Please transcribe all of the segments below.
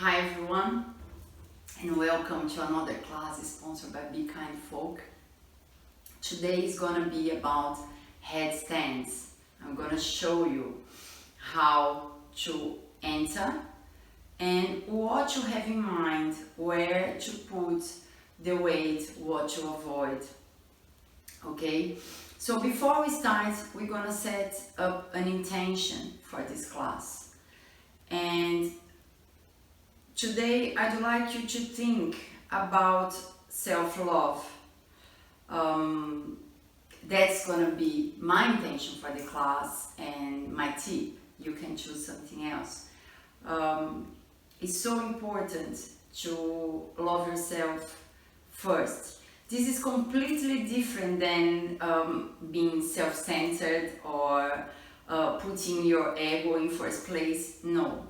Hi everyone, and welcome to another class sponsored by Kindfolk. Today is gonna be about headstands. I'm gonna show you how to enter and what you have in mind, where to put the weight, what to avoid. Okay, so before we start, we're gonna set up an intention for this class. And today I'd like you to think about self-love. That's gonna be my intention for the class and my tip. You can choose something else. It's so important to love yourself first. This is completely different than being self-centered or putting your ego in first place. No.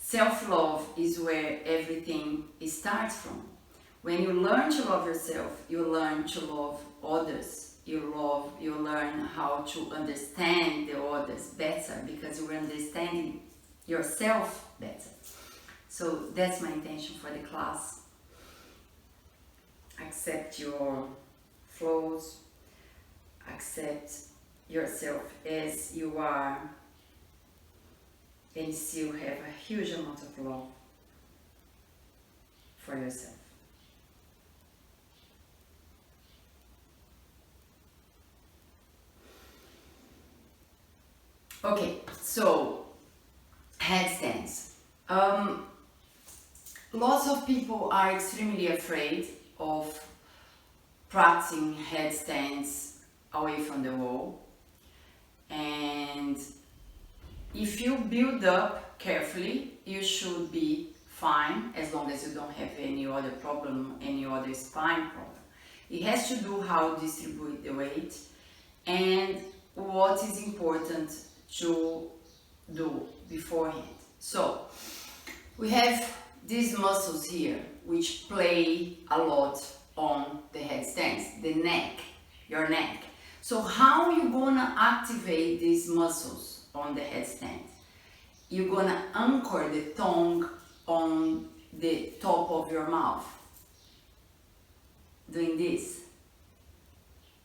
Self-love is where everything starts from. When you learn to love yourself, you learn to love others. You learn how to understand the others better because you're understanding yourself better. So that's my intention for the class. Accept your flaws, accept yourself as you are, and still have a huge amount of love for yourself. Okay, so headstands. Lots of people are extremely afraid of practicing headstands away from the wall, and if you build up carefully, you should be fine as long as you don't have any other problem, any other spine problem. It has to do how to distribute the weight and what is important to do beforehand. So we have these muscles here which play a lot on the headstands, the neck, your neck. So how are you gonna activate these muscles on the headstand? You're gonna anchor the tongue on the top of your mouth, doing this,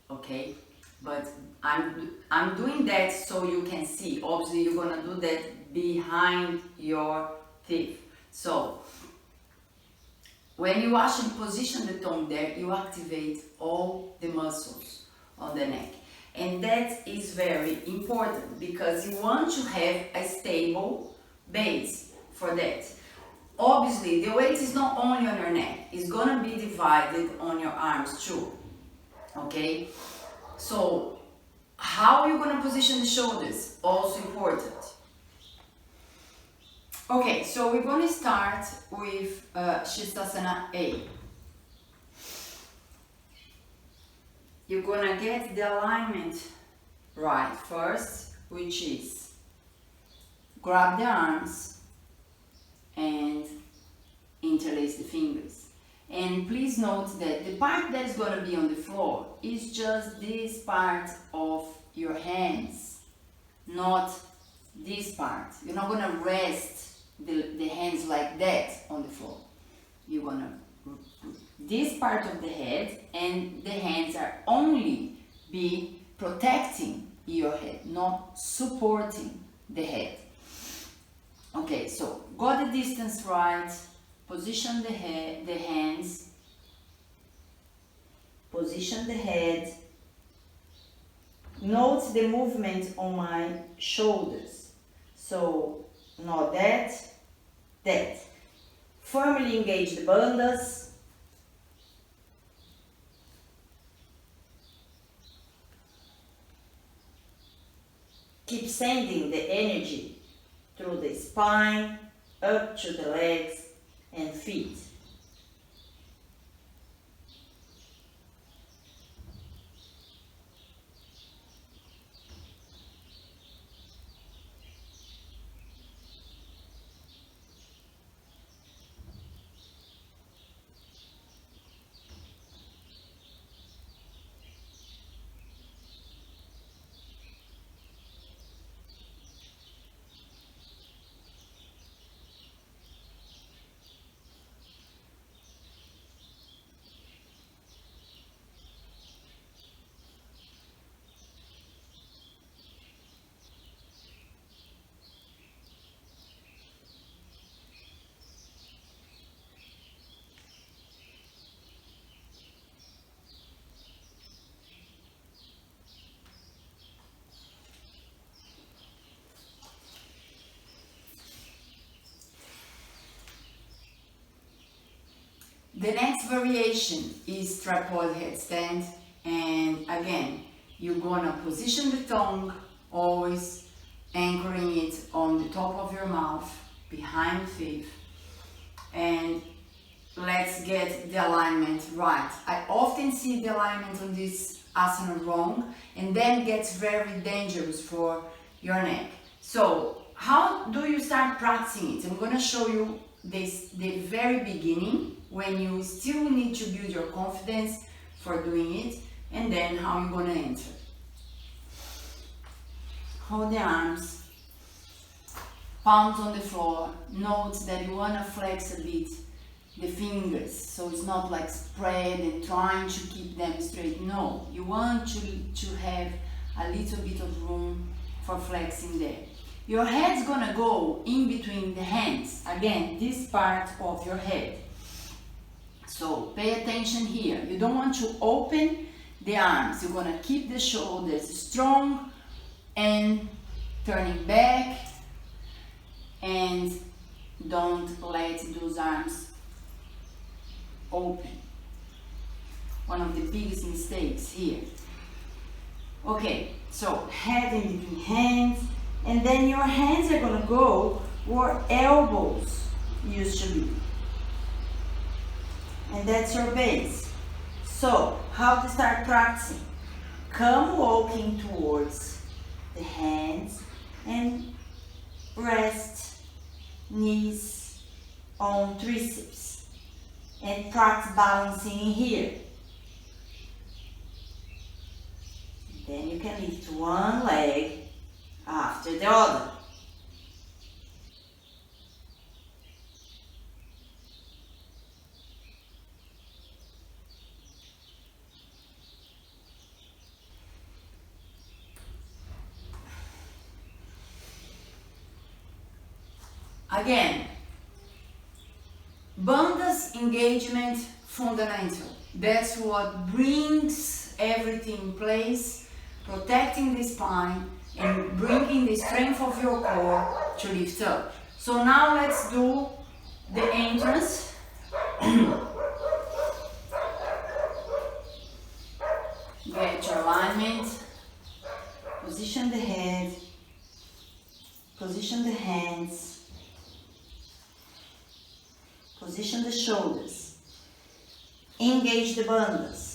okay? But I'm doing that so you can see. Obviously you're gonna do that behind your teeth. So when you actually position the tongue there, you activate all the muscles on the neck. And that is very important because you want to have a stable base for that. Obviously, the weight is not only on your neck, it's gonna be divided on your arms too, okay? So, how are you gonna position the shoulders? Also important. Okay, so we're gonna start with Shistasana A. You're gonna get the alignment right first, which is grab the arms and interlace the fingers. And please note that the part that is gonna be on the floor is just this part of your hands, not this part. You're not gonna rest the hands like that on the floor. You're gonna put this part of the head, and the hands are only be protecting your head, not supporting the head. Okay, so got the distance right, position the head, the hands, position the head, note the movement on my shoulders. So not that, that. Firmly engage the bandhas. Keep sending the energy through the spine, up to the legs and feet. The next variation is tripod headstand, and again, you're gonna position the tongue, always anchoring it on the top of your mouth, behind the teeth, and let's get the alignment right. I often see the alignment on this asana wrong, and then gets very dangerous for your neck. So how do you start practicing it? I'm gonna show you this the very beginning, when you still need to build your confidence for doing it, and then how you're gonna enter. Hold the arms, palms on the floor. Note that you wanna flex a bit the fingers, so it's not like spread and trying to keep them straight. No, you want to have a little bit of room for flexing there. Your head's gonna go in between the hands. Again, this part of your head. So pay attention here. You don't want to open the arms. You're gonna keep the shoulders strong and turning back, and don't let those arms open. One of the biggest mistakes here. Okay, so head in between hands, and then your hands are gonna go where elbows used to be. And that's your base. So, how to start practicing? Come walking towards the hands and rest knees on triceps and practice balancing in here. Then you can lift one leg after the other. Again, bandha's engagement fundamental. That's what brings everything in place, protecting the spine and bringing the strength of your core to lift up. So now let's do the entrance. Get your alignment, position the head, position the hands, position the shoulders, engage the bandhas.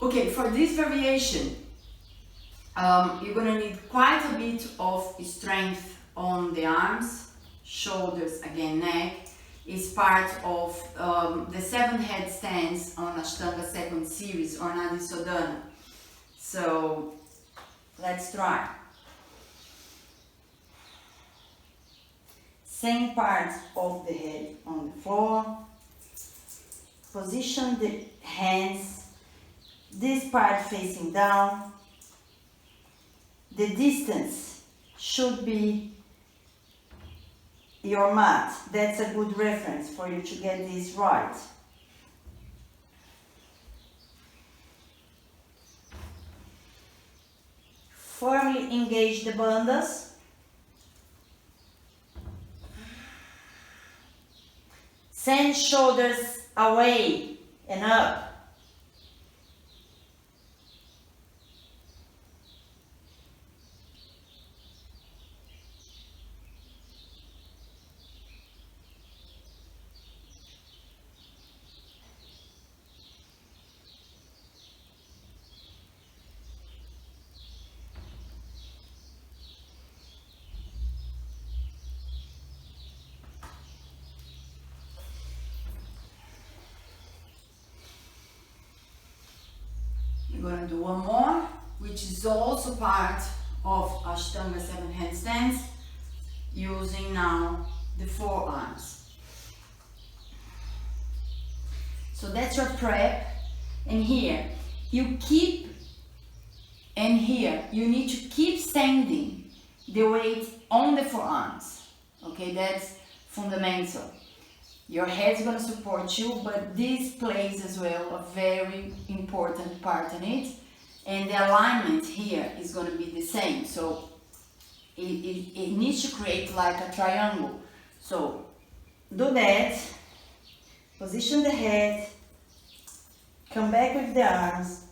Okay, for this variation, you're gonna need quite a bit of strength on the arms, shoulders, again neck. Is part of the 7 headstands on Ashtanga second series or Nadi Sodhana. So let's try. Same part of the head on the floor. Position the hands, this part facing down. The distance should be your mat. That's a good reference for you to get this right. Firmly engage the bandhas. Send shoulders away and up. We're going to do one more. is also part of Ashtanga 7 headstands, using now the forearms. So that's your prep, and here you keep, and here you need to keep sending the weight on the forearms. Okay, that's fundamental. Your head's going to support you, but this plays as well a very important part in it, and the alignment here is going to be the same. So it needs to create like a triangle. So do that, position the head, come back with the arms,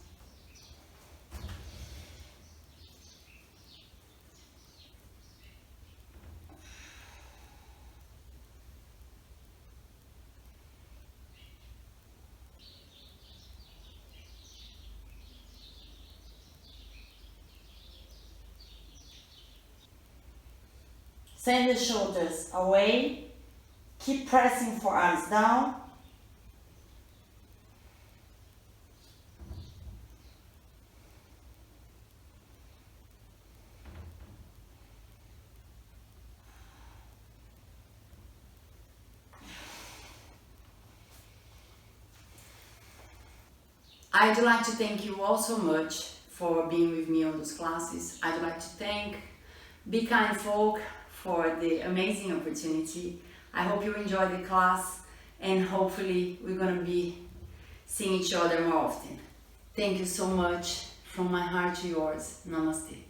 send the shoulders away, keep pressing forearms down. I'd like to thank you all so much for being with me on those classes. I'd like to thank Kindfolk for the amazing opportunity. I hope you enjoyed the class, and hopefully we're going to be seeing each other more often. Thank you so much. From my heart to yours. Namaste.